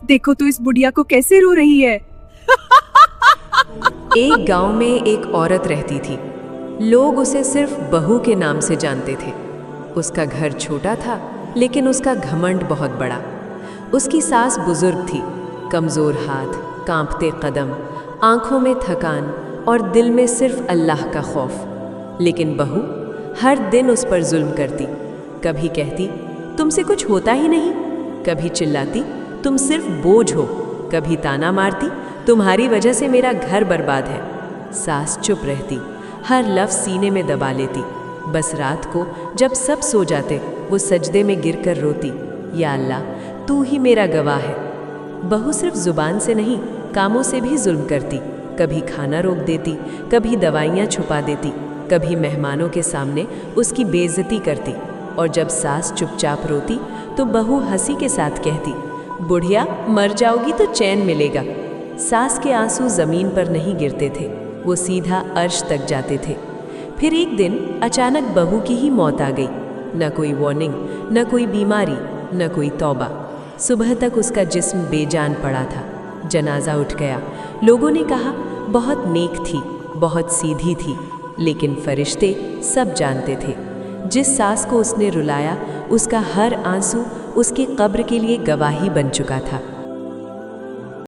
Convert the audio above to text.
देखो तो इस बुढ़िया को कैसे रो रही है। एक गांव में एक औरत रहती थी। लोग उसे सिर्फ बहू के नाम से जानते थे। उसका घर छोटा था, लेकिन उसका घमंड बहुत बड़ा। उसकी सास बुजुर्ग थी, कमजोर हाथ, कांपते कदम, आंखों में थकान और दिल में सिर्फ अल्लाह का खौफ। लेकिन बहू हर दिन उस पर जुल्म करती। कभी कहती तुमसे कुछ होता ही नहीं, कभी चिल्लाती तुम सिर्फ बोझ हो, कभी ताना मारती तुम्हारी वजह से मेरा घर बर्बाद है। सास चुप रहती, हर लफ्ज़ सीने में दबा लेती। बस रात को जब सब सो जाते वो सजदे में गिरकर रोती, या अल्लाह तू ही मेरा गवाह है। बहू सिर्फ जुबान से नहीं, कामों से भी जुल्म करती। कभी खाना रोक देती, कभी दवाइयाँ छुपा देती, कभी मेहमानों के सामने उसकी बेइज्जती करती। और जब सास चुपचाप रोती तो बहू हंसी के साथ कहती, बुढ़िया मर जाओगी तो चैन मिलेगा। सास के आंसू ज़मीन पर नहीं गिरते थे, वो सीधा अर्श तक जाते थे। फिर एक दिन अचानक बहू की ही मौत आ गई। न कोई वार्निंग, न कोई बीमारी, न कोई तौबा। सुबह तक उसका जिस्म बेजान पड़ा था। जनाजा उठ गया। लोगों ने कहा बहुत नेक थी, बहुत सीधी थी। लेकिन फरिश्ते सब जानते थे, जिस सास को उसने रुलाया उसका हर आंसू उसकी कब्र के लिए गवाही बन चुका था।